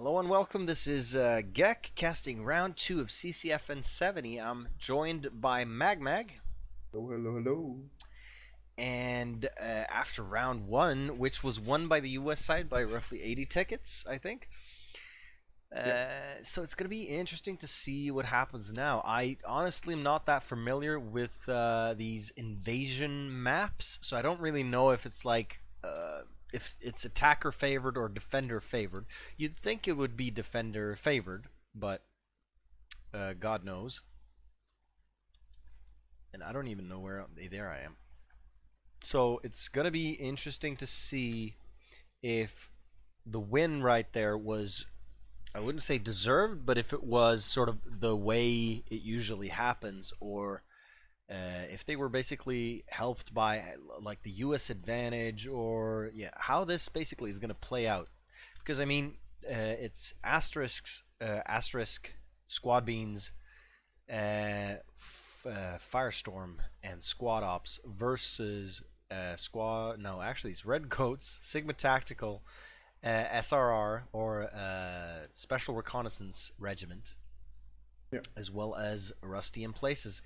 Hello and welcome. This is Gek casting round 2 of CCFN 70. I'm joined by Magmag. Hello, hello, hello. And after round 1, which was won by the US side by roughly 80 tickets, I think. So it's going to be interesting to see what happens now. I honestly am not that familiar with these invasion maps, so I don't really know if it's like if it's attacker favored or defender favored. You'd think it would be defender favored, but God knows. And I don't even know where there I am. So it's going to be interesting to see if the win right there was, I wouldn't say deserved, but if it was sort of the way it usually happens, or if they were basically helped by like the U.S. advantage, or how this basically is going to play out. Because I mean, it's asterisk squad beans, Firestorm, and squad ops versus it's redcoats, Sigma Tactical, SRR, or Special Reconnaissance Regiment, as well as Rusty in Places.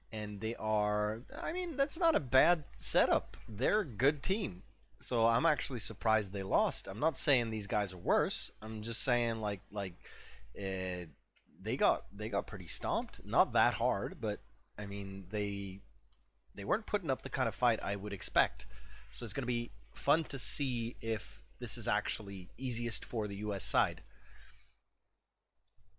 And they are, I mean, that's not a bad setup. They're a good team. So I'm actually surprised they lost. I'm not saying these guys are worse. I'm just saying they got pretty stomped. Not that hard, but I mean they weren't putting up the kind of fight I would expect. So it's going to be fun to see if this is actually easiest for the US side.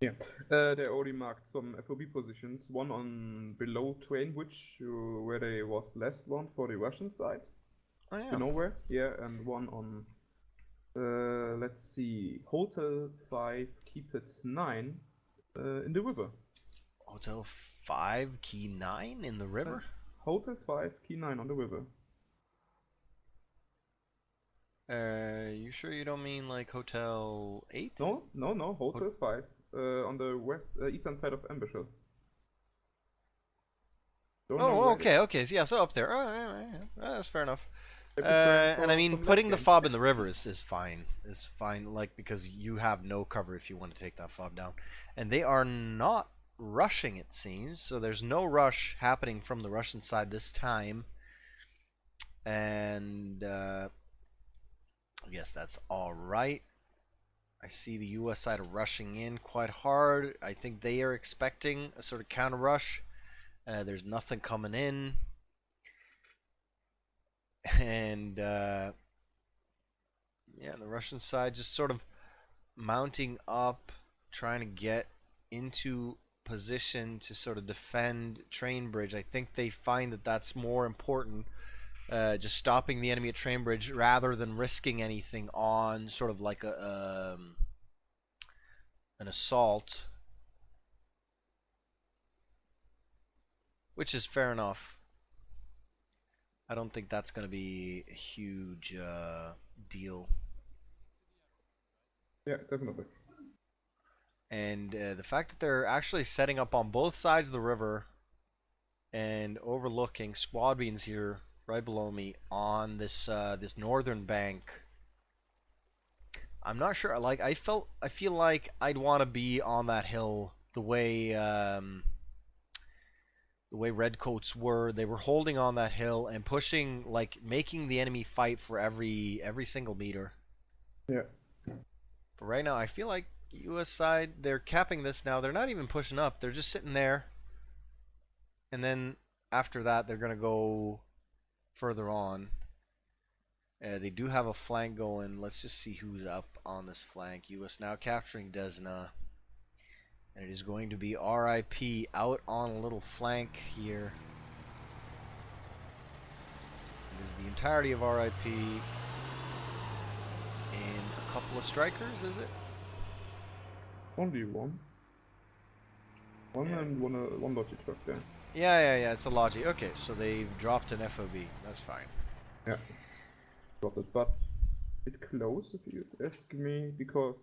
Yeah, they already marked some FOB positions, one on below train, where there was last one for the Russian side. Oh yeah. You know where? Yeah, and one on, let's see, Hotel 5, Keep It 9, in the river. Hotel 5, Key 9 in the river? Hotel 5, Key 9 on the river. You sure you don't mean like Hotel 8? No, Hotel 5, on the eastern side of Ambershell. Okay. So, yeah, so up there. Oh, that's fair enough. And I mean, putting the fob in the river is fine. It's fine, like, because you have no cover if you want to take that fob down. And they are not rushing, it seems. So there's no rush happening from the Russian side this time. And I guess that's all right. I see the US side rushing in quite hard. I think they are expecting a sort of counter rush. There's nothing coming in. And the Russian side just sort of mounting up, trying to get into position to sort of defend train bridge. I think they find that that's more important, just stopping the enemy at train bridge rather than risking anything on sort of like an assault, which is fair enough. I don't think that's going to be a huge deal. Yeah, definitely. And the fact that they're actually setting up on both sides of the river and overlooking squad beans here right below me on this this northern bank. I'm not sure. Like I feel like I'd want to be on that hill the way redcoats were. They were holding on that hill and pushing, like making the enemy fight for every single meter. Yeah. But right now I feel like US side, they're capping this now. They're not even pushing up. They're just sitting there. And then after that they're going to go further on. They do have a flank going. Let's just see who's up on this flank. US now capturing Desna. And it is going to be RIP out on a little flank here. It is the entirety of RIP in a couple of strikers, is it? Only one. And one logi truck there. Yeah, it's a logi. Okay, so they've dropped an FOB. That's fine. Yeah. Dropped it, but a bit close if you ask me, because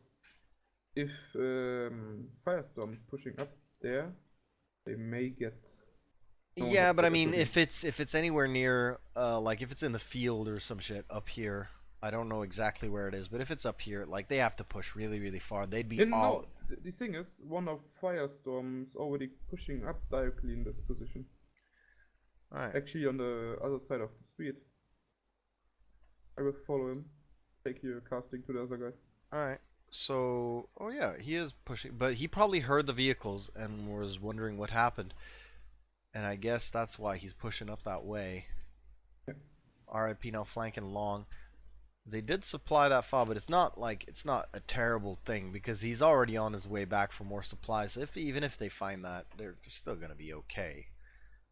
if Firestorm is pushing up there, they may get. Yeah, but I mean, if it's anywhere near, like if it's in the field or some shit up here, I don't know exactly where it is, but if it's up here, like they have to push really, really far. They'd be And all. no, the thing is, one of Firestorm's already pushing up directly in this position. All right. Actually, on the other side of the street. I will follow him. Take your casting to the other guys. All right. So, oh yeah, he is pushing, but he probably heard the vehicles and was wondering what happened. And I guess that's why he's pushing up that way. Yeah. RIP now flanking long. They did supply that fob, but it's not a terrible thing because he's already on his way back for more supplies. Even if they find that, they're still gonna be okay.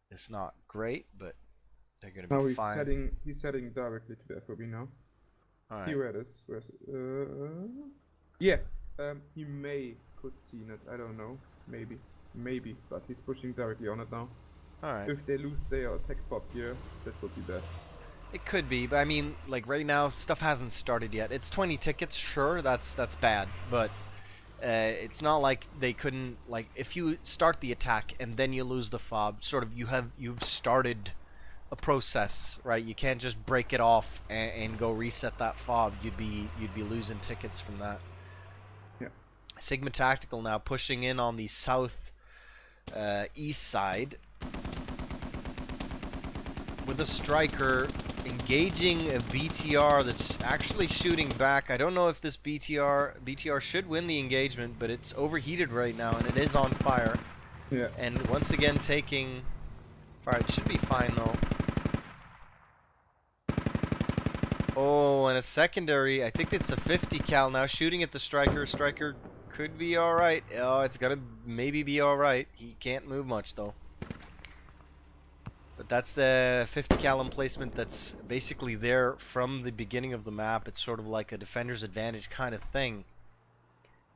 It's not great, but they're gonna be fine. He's heading directly to the FOB now. All right. See where it is. Where's yeah. He could seen it. I don't know. Maybe, but he's pushing directly on it now. All right. If they lose their attack pop here, that would be bad. It could be, but I mean, like right now, stuff hasn't started yet. It's 20 tickets, sure, that's bad, but it's not like they couldn't, like if you start the attack and then you lose the fob, sort of you've started a process, right? You can't just break it off and go reset that fob. You'd be losing tickets from that. Yeah. Sigma Tactical now pushing in on the south east side with a striker engaging a BTR that's actually shooting back. I don't know if this BTR should win the engagement, but it's overheated right now and it is on fire. Yeah. And once again taking fire. It should be fine though. Oh, and a secondary. I think it's a 50 cal now shooting at the striker. Striker could be alright. Oh, it's gonna maybe be alright. He can't move much though. But that's the 50 cal emplacement that's basically there from the beginning of the map. It's sort of like a defender's advantage kind of thing.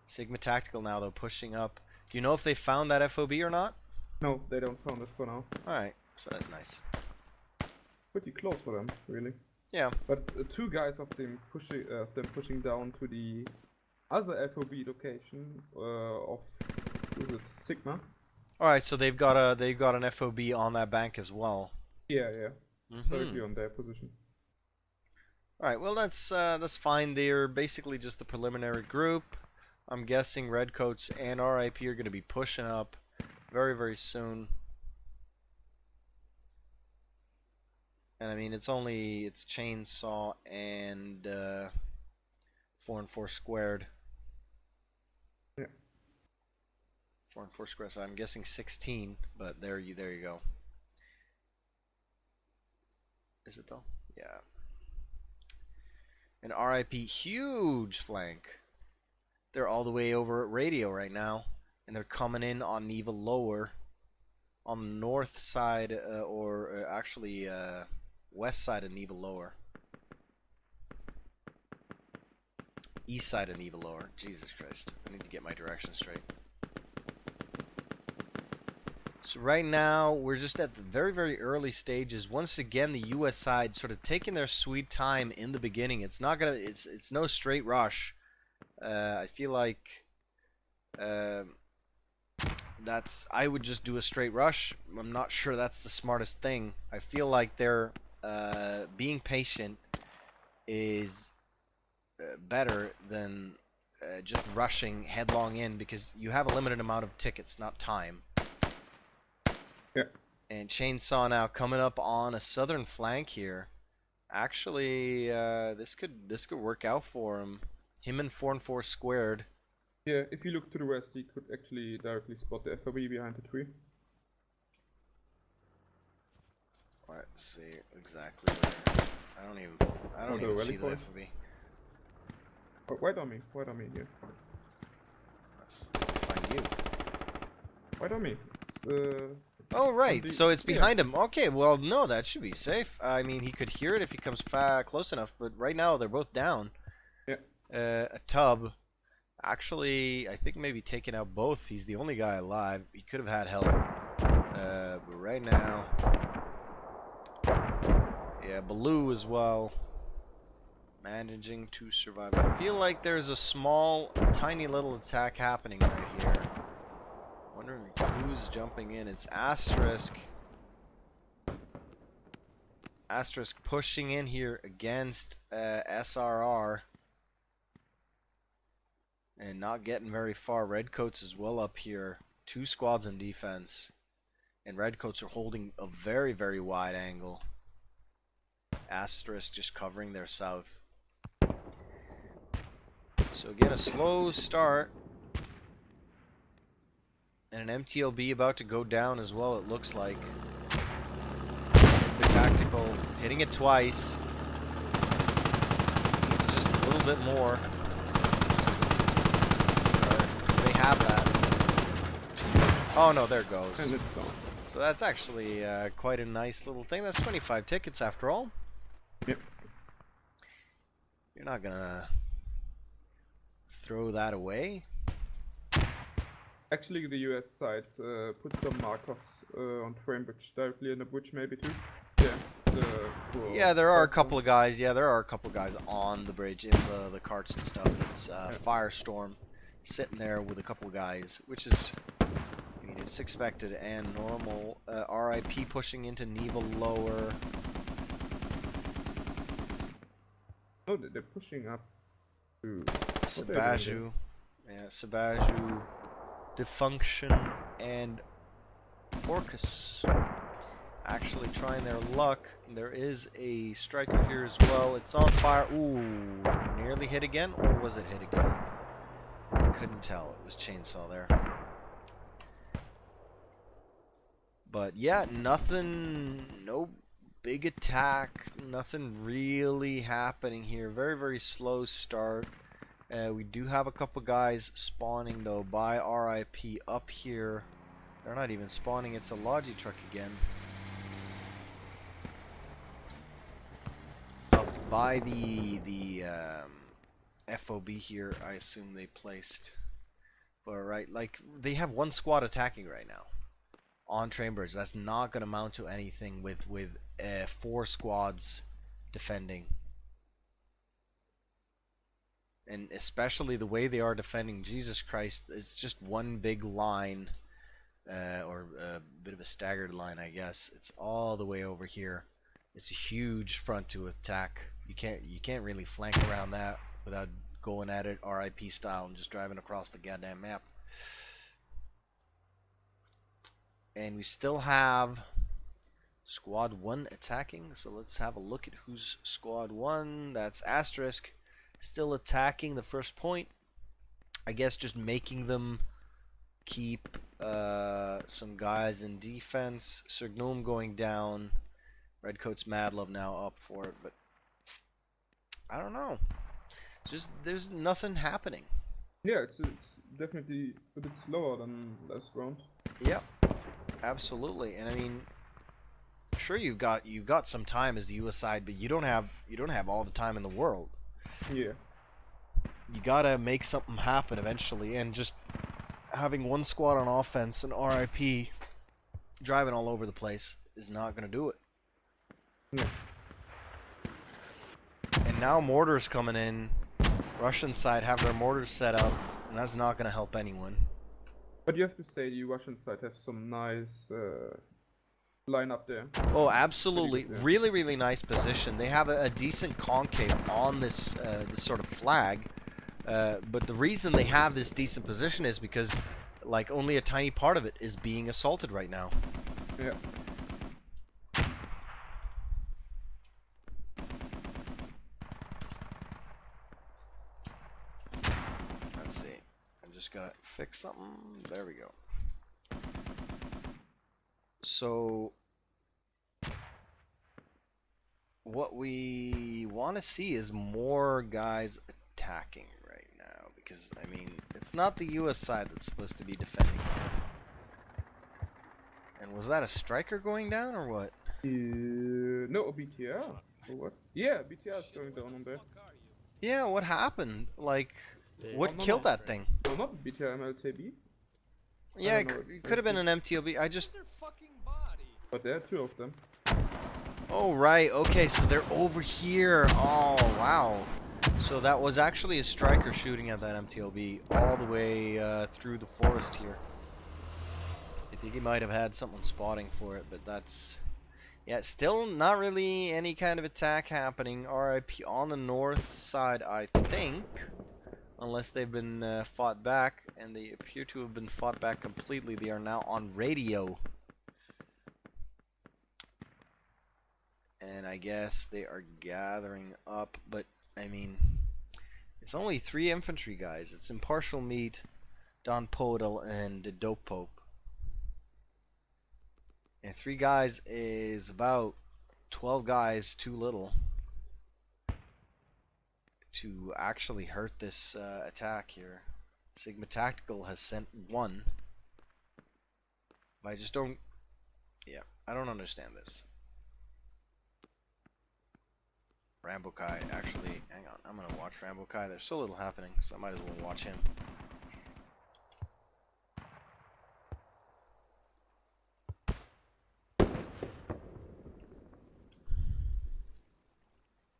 Sigma Tactical now though pushing up. Do you know if they found that FOB or not? No, they don't found it for now. Alright, so that's nice. Pretty close for them, really. Yeah. But two guys of them pushing down to the other FOB location of is it Sigma? Alright, so they've got an FOB on that bank as well. Yeah. Directly on their position. Alright, well that's fine. They're basically just the preliminary group. I'm guessing Redcoats and RIP are gonna be pushing up very, very soon. And I mean it's Chainsaw and 4 and 4 squared. 4 and 4 squared, so I'm guessing 16, but there you go. Is it though? Yeah. And RIP, huge flank. They're all the way over at radio right now, and they're coming in on Neva lower, on the north side, or actually west side of Neva lower. East side of Neva lower. Jesus Christ, I need to get my directions straight. So right now, we're just at the very, very early stages. Once again, the U.S. side sort of taking their sweet time in the beginning. It's not gonna. It's no straight rush. I feel like I would just do a straight rush. I'm not sure that's the smartest thing. I feel like they're being patient is better than just rushing headlong in because you have a limited amount of tickets, not time. Yeah. And Chainsaw now coming up on a southern flank here. Actually, this could work out for him. Him and 4 and 4 squared. Yeah, if you look to the west, he could actually directly spot the FOB behind the tree. Let's see exactly where. I don't even see the FOB. Oh, wait on me here. Let's find you. Wait on me. Oh right, so it's behind him. Okay, well no, that should be safe. I mean, he could hear it if he comes close enough. But right now they're both down. Yeah. A tub. Actually, I think maybe taking out both. He's the only guy alive. He could have had help. But right now, yeah, Baloo as well. Managing to survive. I feel like there's a small, tiny little attack happening right here. Wondering who's jumping in. It's Asterisk. Asterisk pushing in here against SRR. And not getting very far. Redcoats is well up here. 2 squads in defense. And Redcoats are holding a very, very wide angle. Asterisk just covering their south. So again, a slow start. And an MTLB about to go down as well, it looks like. Sigma Tactical hitting it twice. It's just a little bit more. They have that. Oh no, there it goes. And it's gone. So that's actually quite a nice little thing. That's 25 tickets after all. Yep. You're not gonna throw that away. Actually, the US side put some markers on Framebridge directly in the bridge, maybe too. Yeah. Yeah, there are a couple of guys. Yeah, there are a couple of guys on the bridge in the carts and stuff. It's Firestorm sitting there with a couple of guys, which is, I mean, it's expected and normal. RIP pushing into Neva lower. Oh, they're pushing up to Sabaju. Yeah, Sabaju, Defunction, and Orcus actually trying their luck. There is a striker here as well. It's on fire. Ooh, nearly hit again, or was it hit again? Couldn't tell. It was chainsaw there. But yeah, nothing, no big attack, nothing really happening here. Very, very slow start. We do have a couple guys spawning though by RIP up here. They're not even spawning, it's a Logi truck again. Up by the FOB here, I assume they placed. But right, like they have 1 squad attacking right now on Trainbridge. That's not going to amount to anything with 4 squads defending. And especially the way they are defending, Jesus Christ, it's just one big line, or a bit of a staggered line, I guess. It's all the way over here. It's a huge front to attack. You can't really flank around that without going at it RIP style and just driving across the goddamn map. And we still have squad 1 attacking, so let's have a look at who's squad 1. That's Asterisk. Still attacking the first point. I guess just making them keep some guys in defense. Sergnum going down. Redcoat's Mad Love now up for it, but I don't know. Just there's nothing happening. Yeah, it's definitely a bit slower than last round. Yep, absolutely. And I mean, sure you've got some time as the US side, but you don't have all the time in the world. Yeah. You gotta make something happen eventually, and just having 1 squad on offense and RIP driving all over the place is not gonna do it. Yeah. And now mortars coming in. Russian side have their mortars set up, and that's not gonna help anyone. But you have to say the Russian side have some nice lineup there. Oh, absolutely. Yeah. Really, really nice position. They have a decent concave on this this sort of flag. But the reason they have this decent position is because, like, only a tiny part of it is being assaulted right now. Yeah. Let's see. I'm just gonna fix something. There we go. So what we want to see is more guys attacking right now, because I mean, it's not the US side that's supposed to be defending. And was that a striker going down or what? No, BTR. Or what? Yeah, BTR is going down on there. Yeah, what happened? Like, what no, killed no. that thing? No, not BTR, MLTB. Yeah, don't know. it could have been an MTLB. I just... But there are 2 of them. Oh, right. Okay, so they're over here. Oh, wow. So that was actually a striker shooting at that MTLB all the way through the forest here. I think he might have had someone spotting for it, but that's Yeah, still not really any kind of attack happening. RIP on the north side, I think. Unless they've been fought back, and they appear to have been fought back completely. They are now on radio. And I guess they are gathering up, but I mean, it's only 3 infantry guys. It's Impartial Meat, Don Podel, and Dope Pope. And 3 guys is about 12 guys too little to actually hurt this attack here. Sigma Tactical has sent 1. But I just don't... Yeah, I don't understand this. Rambo Kai, actually, hang on, I'm gonna watch Rambo Kai. There's so little happening, so I might as well watch him.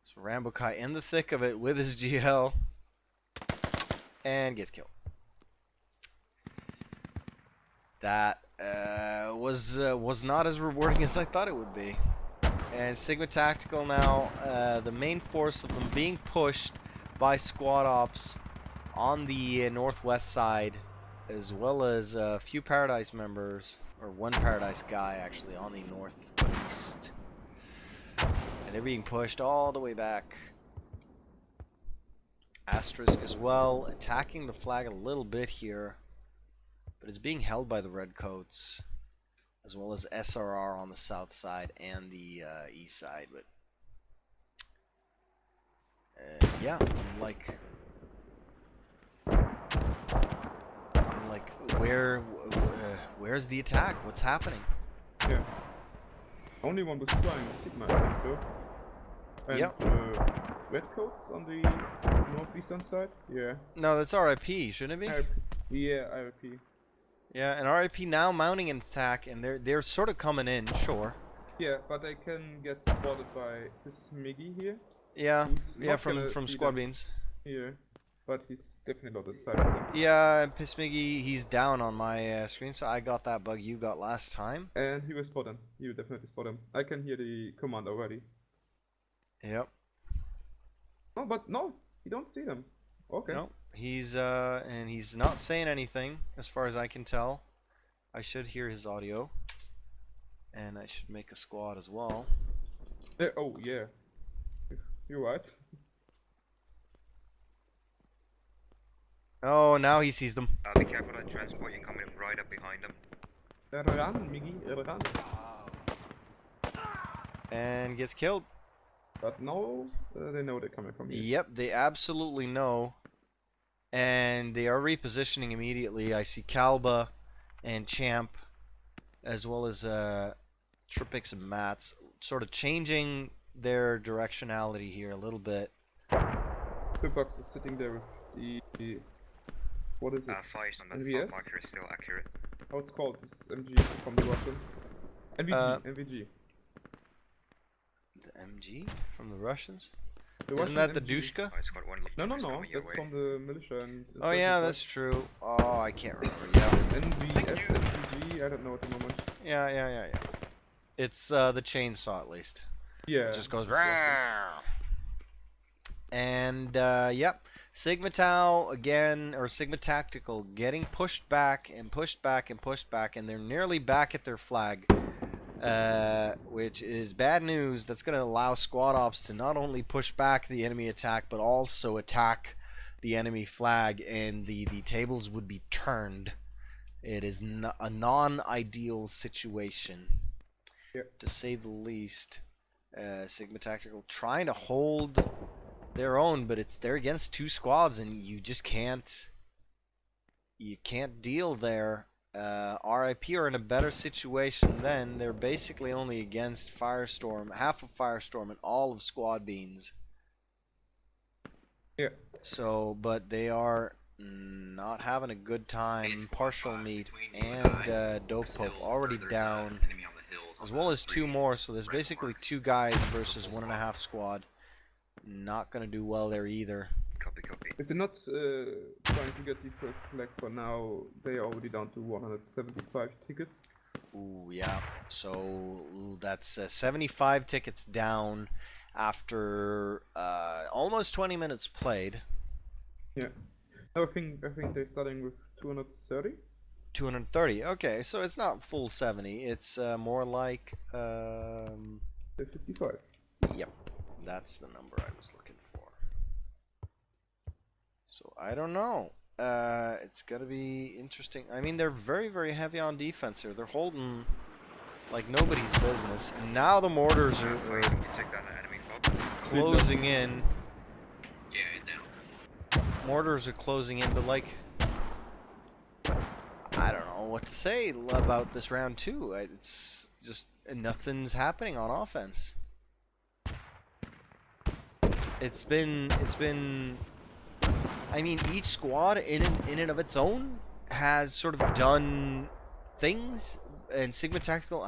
So Rambo Kai in the thick of it with his GL, and gets killed. That was not as rewarding as I thought it would be. And Sigma Tactical now, the main force of them being pushed by squad ops on the northwest side, as well as a few Paradise members, or 1 Paradise guy actually, on the northeast. And they're being pushed all the way back. Asterisk as well, attacking the flag a little bit here, but it's being held by the Redcoats, as well as SRR on the south side and the east side. But yeah, I'm like, where's the attack? What's happening? Yeah. Only one was flying Sigma, I think so. And Yep. Redcoats on the northeastern side? Yeah. No, that's RIP, shouldn't it be? Yeah, IRP. Yeah, and RIP now mounting an attack, and they're sort of coming in, sure. Yeah, but they can get spotted by this Miggy here. Yeah, Who's yeah, not from gonna see Squad them Beans. here, but he's definitely not inside of them. Yeah, Pismiggy, he's down on my screen, so I got that bug you got last time. And he will spot him. He will definitely spot him. I can hear the command already. Yep. Oh, but no, you don't see them. Okay. No, he's and he's not saying anything as far as I can tell. I should hear his audio, and I should make a squad as well. Oh yeah, you're right. Oh, now he sees them. Be careful of transport incoming right up behind them. Run, Miggy, run. And gets killed. But no, they know they're coming from here. Yep, they absolutely know. And they are repositioning immediately. I see Kalba and Champ, as well as Tripix and Mats, sort of changing their directionality here a little bit. Box is sitting there with the what is it? Fires on the NVS? front marker is still accurate. How it's called? This MG from the Russians. NVG, NVG. The MG from the Russians? The Isn't Russian that the MG. Dushka? I squad 1 No, is coming your that's way. from the militia. And Oh yeah, that's true. Oh, I can't remember. Yeah. NVS, NVG, I don't know at the moment. Yeah. It's the chainsaw at least. Yeah. It just goes it's Russian. "Rawr." And yep, Sigma Tau again, or Sigma Tactical, getting pushed back and pushed back and pushed back, and they're nearly back at their flag, which is bad news. That's going to allow squad ops to not only push back the enemy attack, but also attack the enemy flag, and the tables would be turned. It is a non-ideal situation, to say the least. Sigma Tactical trying to hold their own, but they're against 2 squads, and you just can't deal there. RIP are in a better situation then. They're basically only against Firestorm, half of Firestorm, and all of Squad Beans. Yeah. So, but they are not having a good time. Partial Meat and Dope Pope already down, as well as 2 more. So there's basically 2 guys versus 1.5 squad. Not gonna do well there either. Copy. If they're not trying to get the first flag for now, they are already down to 175 tickets. Ooh, yeah. So that's 75 tickets down after almost 20 minutes played. Yeah. No, I think they're starting with 230. 230. Okay, so it's not full 70. It's more like They're 55. yep, that's the number I was looking for. So I don't know. It's gonna be interesting. I mean, they're very, very heavy on defense here. They're holding like nobody's business, and now the mortars are You take down the enemy fob. closing in. Yeah, down. Mortars are closing in, but like, I don't know what to say about this round two. It's just nothing's happening on offense. It's been. I mean, each squad in and of its own has sort of done things, and Sigma Tactical,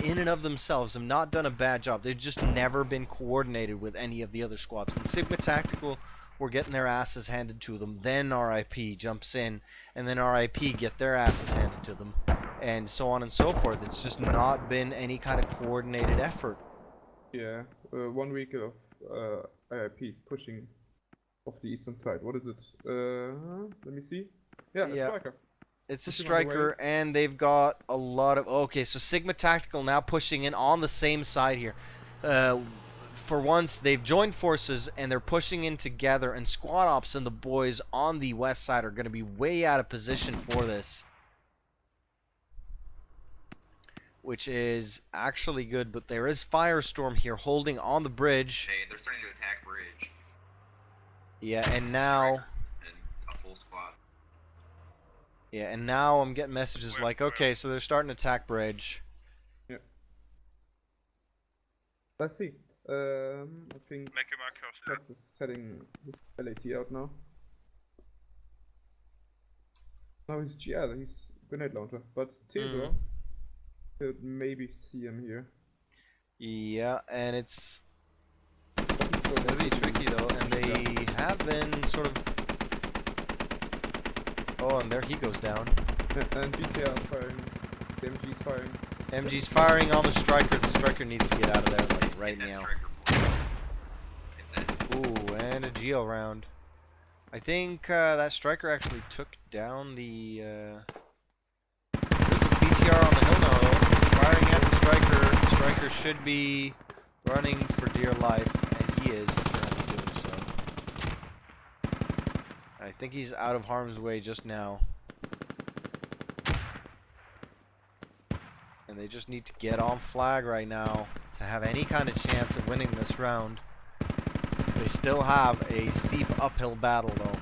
in and of themselves, have not done a bad job. They've just never been coordinated with any of the other squads. When Sigma Tactical were getting their asses handed to them, then RIP jumps in, and then RIP get their asses handed to them, and so on and so forth. It's just not been any kind of coordinated effort. Yeah, 1 week of IIP pushing off the eastern side. What is it? Let me see. Yeah, Yeah. striker. It's a Pushing on the striker, waves. and they've got a lot of... Okay, so Sigma Tactical now pushing in on the same side here. For once, they've joined forces, and they're pushing in together, and Squad Ops and the boys on the west side are going to be way out of position for this. Which is actually good, but there is Firestorm here holding on the bridge. Hey, they're starting to attack bridge. Yeah, and It's a now... striker and a full squad. Yeah, and now I'm getting messages like, okay, so they're starting to attack bridge. Yeah. Let's see. I think Make a mark Cat is setting his LAT out now. No, he's GL, he's grenade launcher, but Theodore could maybe see him here. Yeah, and it's But he's gonna be tricky though, and they have been sort of... Oh, and there he goes down. And BKR firing. The MG's firing. MG's firing on the striker. The striker needs to get out of there like right Hit that now. striker point. Hit that. Ooh, and a geo round. I think that striker actually took down the... There's a BTR on the hill now though. Firing at the striker. The striker should be running for dear life, and he is currently doing so. I think he's out of harm's way just now. And they just need to get on flag right now to have any kind of chance of winning this round. They still have a steep uphill battle though,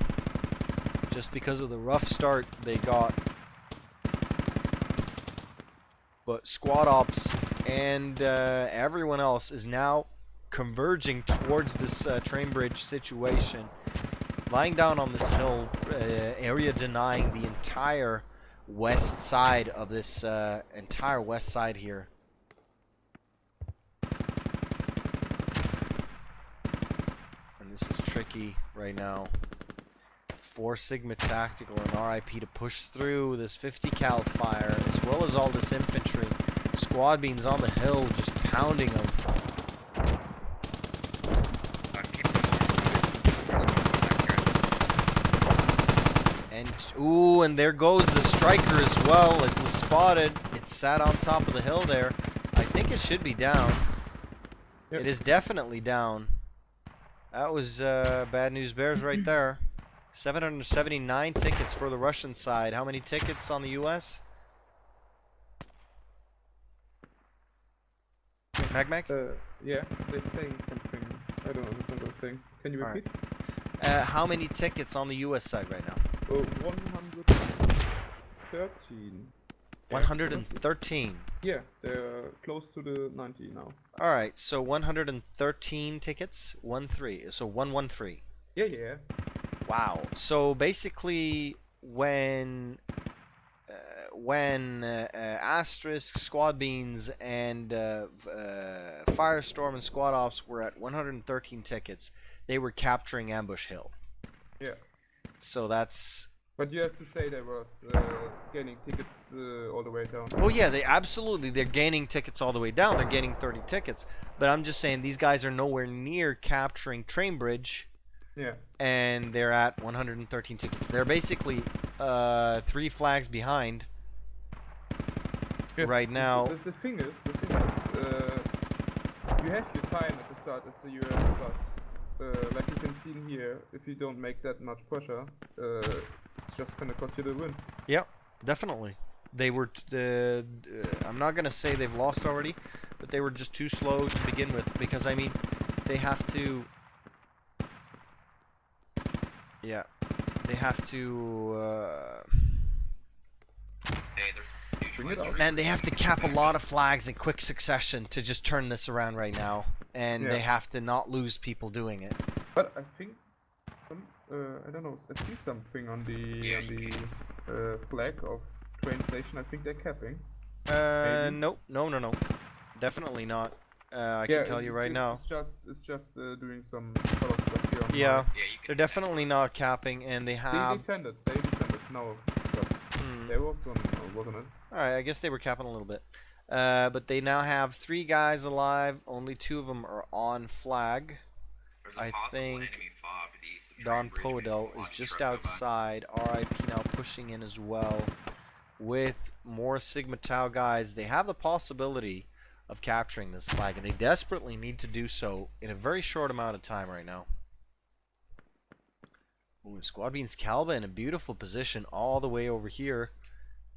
just because of the rough start they got. But Squad Ops and everyone else is now converging towards this train bridge situation, lying down on this hill area, denying the entire west side of this entire west side here. And this is tricky right now for Sigma Tactical and RIP to push through this 50 cal fire, as well as all this infantry. Squad beans on the hill just pounding them. And ooh, and there goes the striker as well. It was spotted. It sat on top of the hill there. I think it should be down. Yep. It is definitely down. That was bad news bears right there. 779 tickets for the Russian side. How many tickets on the US? Mag? Yeah, they're saying something. I don't understand what they're saying. Can you Alright. repeat? How many tickets on the US side right now? 113. 113. Yeah, they're close to the 90 now. Alright, so 113 tickets? 1-3. So 113. Yeah. Wow. So basically, when Asterisk, Squad Beans, and Firestorm and Squad Ops were at 113 tickets, they were capturing Ambush Hill. Yeah. So that's But you have to say they was gaining tickets all the way down. Oh yeah, they're gaining tickets all the way down. They're gaining 30 tickets. But I'm just saying these guys are nowhere near capturing Train Bridge. Yeah. And they're at 113 tickets. They're basically 3 flags behind Yeah, right now. The thing is, you have your time at the start as the US plus. Like you can see in here, if you don't make that much pressure, it's just gonna cost you the win. Yep, definitely. They were. I'm not gonna say they've lost already, but they were just too slow to begin with. Because I mean, they have to. Yeah, they have to. Hey, there's Bring it up. And they have to cap a lot of flags in quick succession to just turn this around right now. And they have to not lose people doing it. But I think, I don't know, I see something on the flag of train station. I think they're capping. Maybe? Nope, no. Definitely not. I can tell you right now. It's just doing some color stuff here. On Yeah, yeah, you they're can definitely not capping, and they They have. defended. No, stop. They were also wasn't it? Alright, I guess they were capping a little bit. But they now have 3 guys alive. Only 2 of them are on flag. There's a I possible think enemy fob to the east of Don Train Bridge. We Podel see a is lot of just truck go by. outside. RIP now pushing in as well. With more Sigma Tau guys, they have the possibility of capturing this flag, and they desperately need to do so in a very short amount of time right now. Ooh, Squad Beans Calba in a beautiful position all the way over here.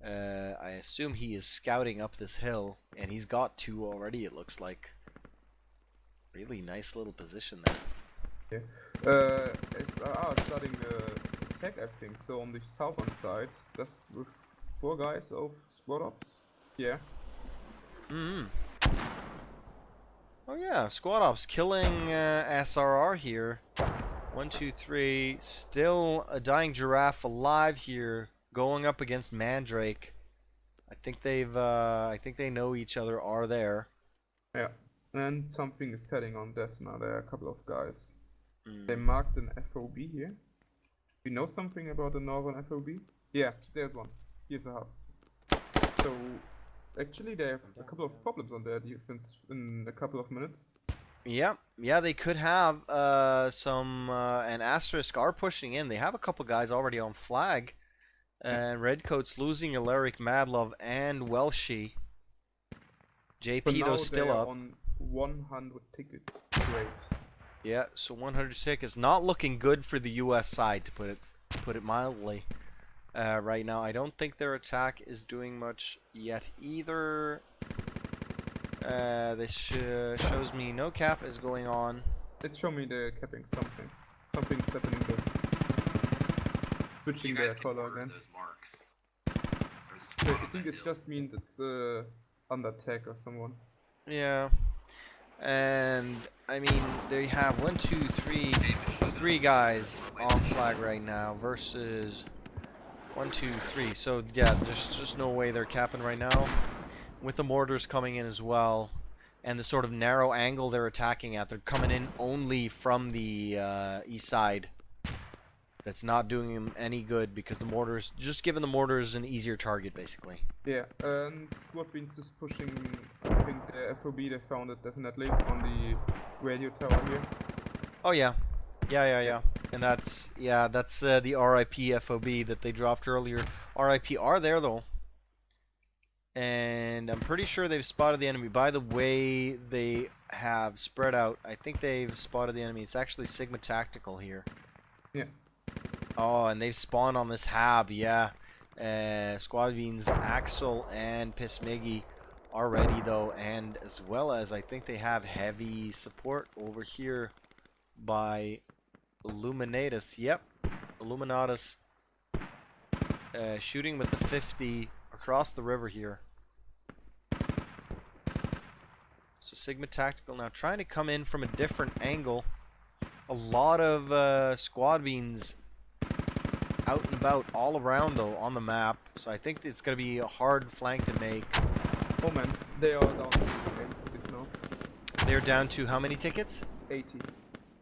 I assume he is scouting up this hill, and he's got 2 already, it looks like. Really nice little position there. It's starting the attack, I think. So on the southern side, that's with 4 guys of squad ops. Yeah. Oh yeah, Squad Ops killing SRR here. 1, 2, 3. Still a dying giraffe alive here, going up against Mandrake. I think they know each other are there. Yeah. And something is heading on Desna. There are a couple of guys. They marked an FOB here. You know something about the northern FOB? Yeah, there's one. Here's a hub. So actually they have a couple of problems on their defense in a couple of minutes. Yeah, they could have some, and Asterisk are pushing in. They have a couple guys already on flag. And Redcoat's losing Alaric, Madlove, and Welshie. JP, though, still up. On 100 tickets straight. Yeah, so 100 tickets. Not looking good for the US side, to put it mildly. Right now, I don't think their attack is doing much yet either. This shows me no cap is going on. It showed me they're capping something. Something's happening there. Switching You their guys can color order again. those marks. There's a So spot I on think that it's hill. just means it's under attack or someone. Yeah. And, I mean, they have 1, 2, 3, 3 guys on flag right now versus 1, 2, 3. So, yeah, there's just no way they're capping right now. With the mortars coming in as well, and the sort of narrow angle they're attacking at, they're coming in only from the east side. That's not doing them any good because the mortars, just giving the mortars an easier target, basically. Yeah, and Squad Beans is pushing, I think the FOB, they found it definitely on the radio tower here. Oh yeah. Yeah. And that's the RIP FOB that they dropped earlier. RIP are there though. And I'm pretty sure they've spotted the enemy. By the way, they have spread out. I think they've spotted the enemy. It's actually Sigma Tactical here. Yeah. Oh, and they've spawned on this hab, yeah. Squad Beans, Axel, and Pismiggy are ready though, and as well as I think they have heavy support over here by Illuminatus. Yep, Illuminatus shooting with the 50 across the river here. So Sigma Tactical now trying to come in from a different angle. A lot of Squad Beans out and about all around though on the map, so I think it's going to be a hard flank to make. Oh man, they are down to 80 tickets now. They're down to how many tickets? 80.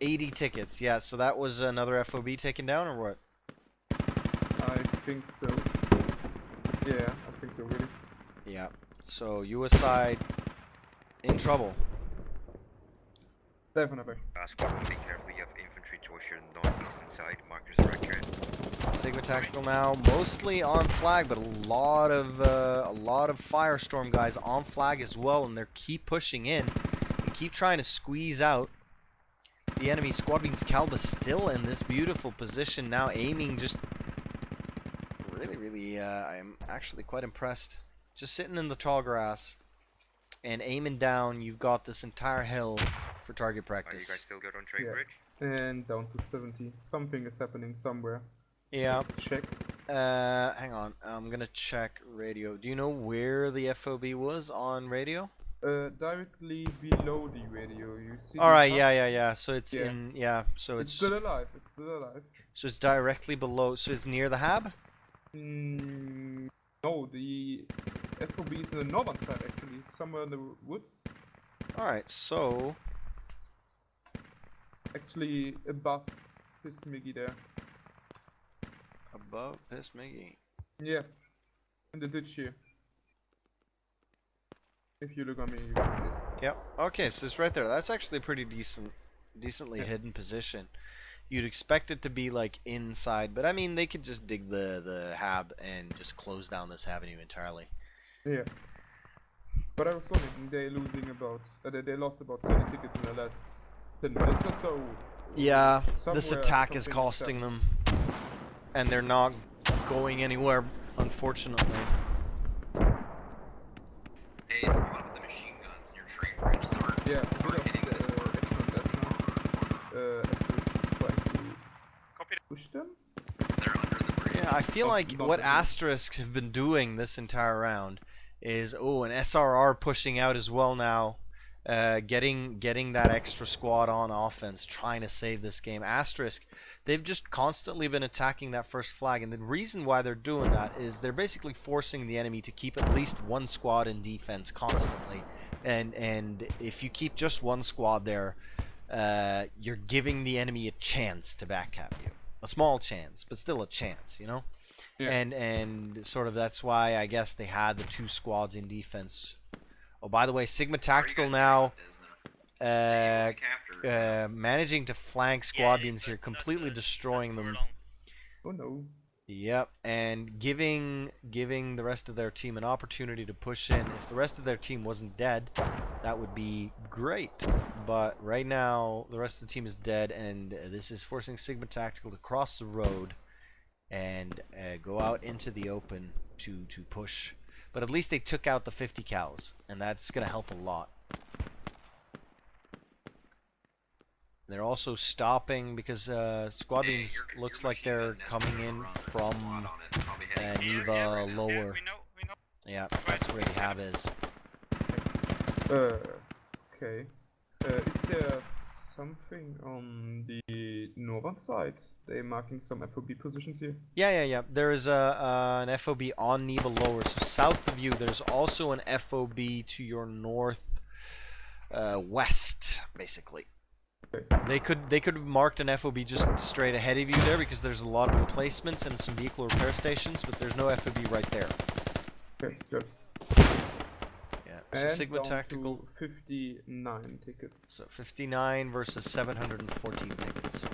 80 tickets, yeah, so that was another FOB taken down or what? I think so. Yeah, I think so, really. Yeah. So US side in trouble. Definitely. Squad, be careful, you have infantry towards your northeastern side, markers are accurate. Sigma Tactical now mostly on flag, but a lot of Firestorm guys on flag as well, and they keep pushing in and keep trying to squeeze out the enemy. Squad Beans Calba still in this beautiful position now, aiming just really. I'm actually quite impressed. Just sitting in the tall grass and aiming down. You've got this entire hill for target Are you practice. guys still good on train Yeah. bridge? And down to 70. Something is happening somewhere. Yeah. Let's check. Hang on. I'm gonna check radio. Do you know where the FOB was on radio? Directly below the radio, you see. All the right. hub? Yeah. So it's Yeah. in. Yeah. So It's it's still alive. It's still alive. so it's directly below. So it's near the hab. No, the FOB is in the northern side actually, somewhere in the woods. All right. So Actually, above his Miggy there. above this Miggy. Yeah, in the ditch here. If you look on me, you can see it. Yep. Okay. So it's right there. That's actually a pretty decently Yeah. hidden position. You'd expect it to be like inside, but I mean they could just dig the hab and just close down this avenue entirely. Yeah. But I was wondering, they lost about 30 tickets in the last 10 minutes or so. Yeah, this Somewhere attack is something costing happened. them, and they're not going anywhere, unfortunately. Hey, squad with the machine guns near train bridge. Start, Yeah, a bit start of hitting this work. action on that now. Asterix is trying to push them. They're under the bridge. Yeah, I feel Not- like not what really. Asterisk have been doing this entire round is an SRR pushing out as well now, getting that extra squad on offense, trying to save this game. Asterisk, they've just constantly been attacking that first flag, and the reason why they're doing that is they're basically forcing the enemy to keep at least one squad in defense constantly, and if you keep just one squad there, you're giving the enemy a chance to backcap you. A small chance, but still a chance, you know? Yeah. And sort of that's why I guess they had the two squads in defense. Oh, by the way, Sigma Tactical now managing to flank squad beans here, completely destroying them. Oh no. Yep, and giving the rest of their team an opportunity to push in. If the rest of their team wasn't dead, that would be great. But right now, the rest of the team is dead, and this is forcing Sigma Tactical to cross the road and go out into the open to push. But at least they took out the 50 cows, and that's going to help a lot. They're also stopping because Squad Beans looks like they're coming in from Neva lower. Yeah, that's where the hab is. Okay. Is there something on the northern side? They're marking some FOB positions here. Yeah. There is an FOB on Neva lower. So south of you, there's also an FOB to your north west, basically. Okay. They could have marked an FOB just straight ahead of you there because there's a lot of emplacements and some vehicle repair stations, but there's no FOB right there. Okay, good. Yeah. So And Sigma down Tactical. to 59 tickets. So 59 versus 714 tickets.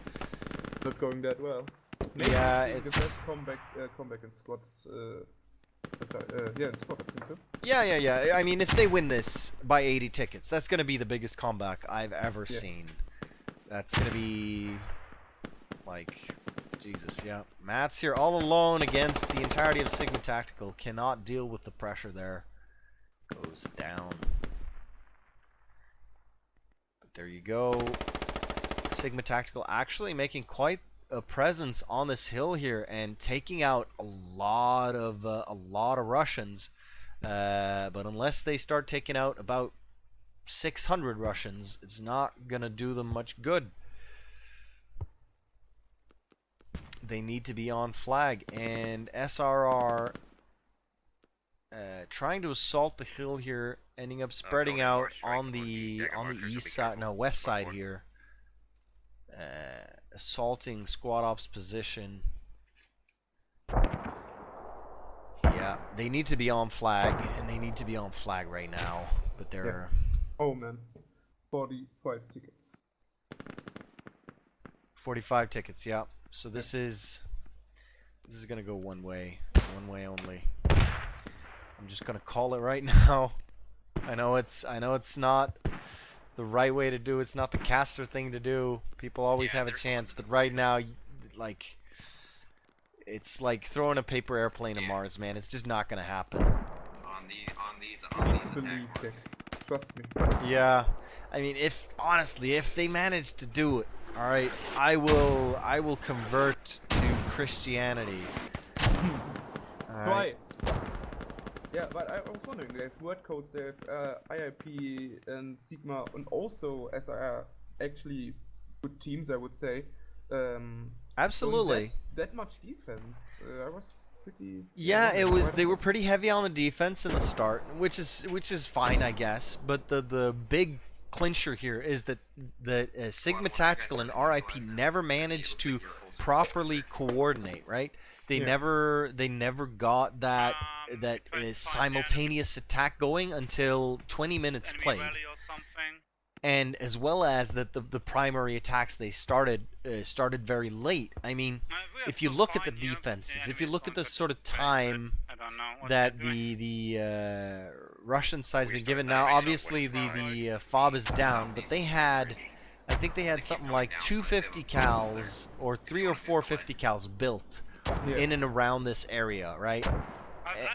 Not going that well. Yeah, seeing the it's- best comeback in squads. Yeah, in squad, I think so. Yeah. I mean, if they win this by 80 tickets, that's going to be the biggest comeback I've ever seen. That's going to be like, Jesus, yeah. Matt's here all alone against the entirety of Sigma Tactical. Cannot deal with the pressure there. Goes down. But there you go. Sigma Tactical actually making quite a presence on this hill here and taking out a lot of Russians. But unless they start taking out about 600 Russians, it's not gonna do them much good. They need to be on flag, and SRR trying to assault the hill here, ending up spreading going out north, right, on the Dagger markers, so be east side, no, careful. west side Front here. Assaulting squad ops position. Yeah, they need to be on flag, and they need to be on flag right now. But they're Oh man, 45 tickets. 45 tickets. Yeah. So this is gonna go one way only. I'm just gonna call it right now. I know it's not the right way to do. It's not the caster thing to do. People always have a chance, but right now, like, it's like throwing a paper airplane to Mars, man. It's just not gonna happen. On these attack Believe marks. this. Trust me. Yeah, I mean, honestly, if they manage to do it, all right, I will convert to Christianity. All Try right. it. Yeah, but I was wondering, they have word codes, they have IIP and Sigma, and also SIR actually good teams, I would say. Absolutely. That much defense. I was pretty. Yeah, it was. They were pretty heavy on the defense in the start, which is fine, I guess. But the big clincher here is that Sigma Tactical and RIP never managed to properly coordinate. Right? They never got that simultaneous attack going until 20 minutes played. And as well as that the primary attacks they started very late. I mean, if you look at the defenses, if you look at the sort of time that the Russian side's been given now, obviously the FOB is down, but they had, I think they had something like 250 cals or 3 or 4 50 cals built in and around this area, right?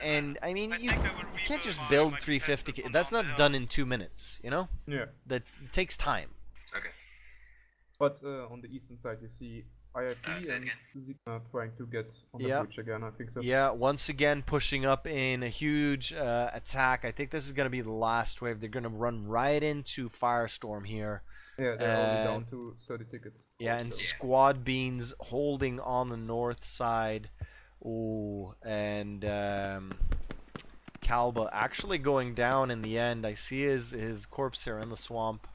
And I mean, you can't just build 350. That's not done in 2 minutes, you know? Yeah. That takes time. Okay. But on the eastern side, you see IIP and Sigma trying to get on the bridge again. I think so. Yeah, once again pushing up in a huge attack. I think this is going to be the last wave. They're going to run right into Firestorm here. Yeah, they're only down to 30 tickets. Yeah, also. and Squad Beans holding on the north side. Ooh, and Kalba actually going down in the end. I see his corpse here in the swamp.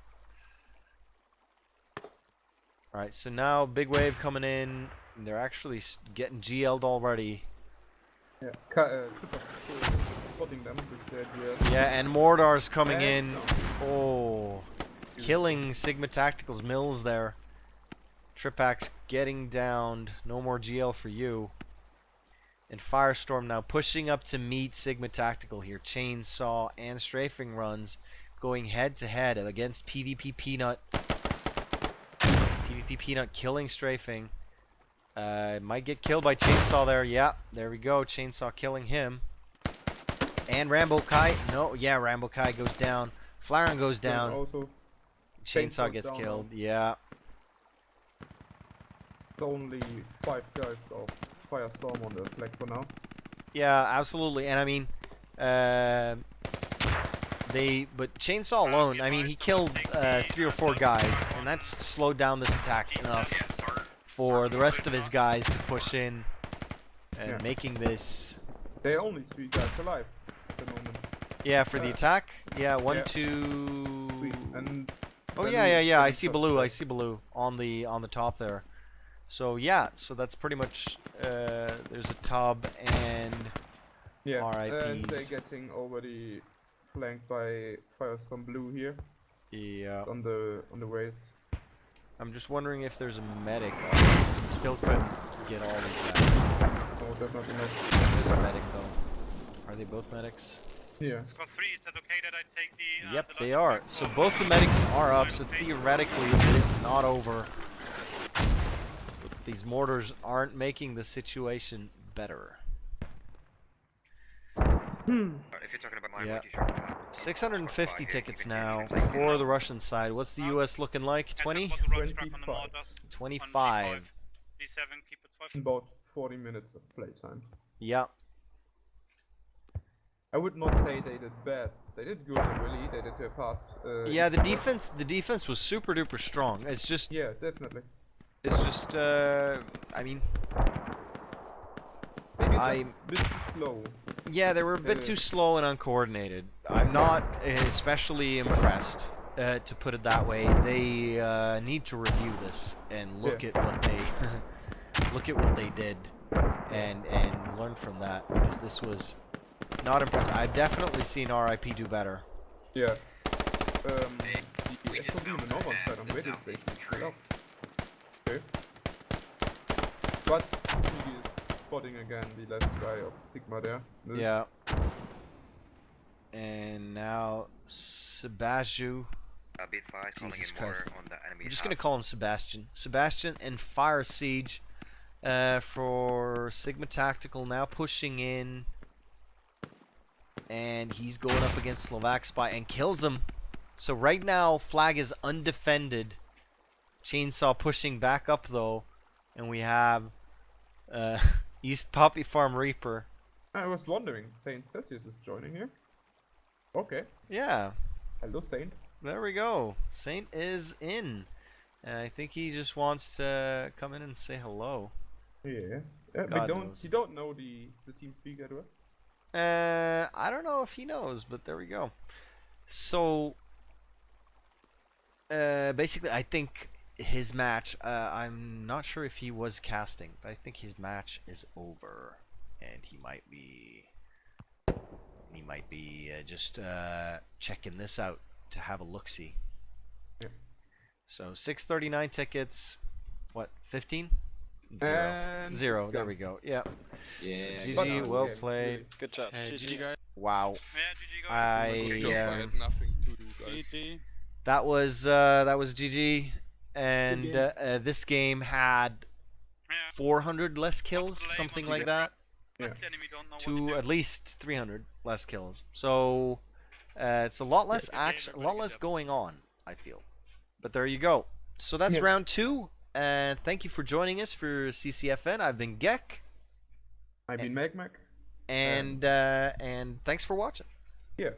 Alright, so now big wave coming in. They're actually getting GL'd already. Yeah, spotting them with their GL. Yeah, and Mordar's coming in. No. Oh, killing Sigma Tactical's mills there. Tripax getting downed. No more GL for you. And Firestorm now pushing up to meet Sigma Tactical here. Chainsaw and Strafing runs going head to head against PvP Peanut. PvP Peanut killing Strafing. Might get killed by Chainsaw there. Yeah, there we go. Chainsaw killing him. And Rambo Kai. No, yeah, Rambo Kai goes down. Flaren goes down. Also, Chainsaw gets down killed. now. Yeah. Only 5 guys of Firestorm on the flag for now. Yeah, absolutely. And I mean, but Chainsaw alone, I mean, he killed 3 or 4 guys, and that's slowed down this attack enough for the rest of his guys to push in and making this. There are only 3 guys alive at the moment. Yeah, for the attack. Yeah, 1, yeah. 2. 3. And Oh then yeah. I see shots blue. I left. see blue on the top there. So yeah, so that's pretty much. There's a tub and Yeah, and RIPs. they're getting already flanked by Firestorm Blue here Yeah. on the raids. I'm just wondering if there's a medic. Still couldn't get all these guys. Oh, that's not enough. There's a medic though. Are they both medics? Yeah. Squad 3, is that okay that I take the... Yep, the they last are. flag So for- both the medics are up, so theoretically it is not over. But these mortars aren't making the situation better. If you're talking about my Yeah. you should, 650 Squad 5 tickets here, now even if for the Russian side. What's the US looking like? Heads up 20? for the road track on the 25. mortars. 25. D7, keep it 5. About 40 minutes of playtime. Yeah. I would not say they did bad. They did good, really. They did their part. Yeah, the defense was super duper strong. It's just Yeah, definitely. I mean, Maybe just I'm- a bit too slow. yeah, they were a bit too slow and uncoordinated. I'm not especially impressed, to put it that way. They need to review this and look at what they look at what they did, and learn from that, because this was Not impressed. I've definitely seen RIP do better. Yeah. We The just FOB on the found northern that side on the radio southeast station is tree. still up. Okay. But he is spotting again the last guy of Sigma there. Moves. Yeah. And now Sebastian. A bit fast, calling Jesus in more Christ. on the enemy. I'm just gonna call him Sebastian. Sebastian and Fire Siege for Sigma Tactical now pushing in. And he's going up against Slovak Spy and kills him. So right now, Flag is undefended. Chainsaw pushing back up though. And we have East Poppy Farm Reaper. I was wondering, Saint Sasius is joining here. Okay. Yeah, Hello, Saint. there we go. Saint is in. I think he just wants to come in and say hello. Yeah. God knows. You don't know the team speak address? I don't know if he knows, but there we go. So, basically, I think his match, I'm not sure if he was casting, but I think his match is over. And he might be just checking this out to have a look-see. Yeah. So 639 tickets, what, 15? And Zero. it's There gone. we go. Yeah. Yeah. So But GG, no, well yeah, played. really. Good job. GG guys. Wow. Yeah, GG guys. Good job. I I had nothing to do, guys. GG. that was GG, and this game had Yeah. 400 less kills, Blame something on like the that, Yeah. The enemy don't know what to to do. at least 300 less kills. So it's a lot less Yeah, action, a lot good less job. going on, I feel. But there you go. So that's Yeah. round 2. And thank you for joining us for CCFN. I've been Gek, I've been Magmac. and thanks for watching. Yeah.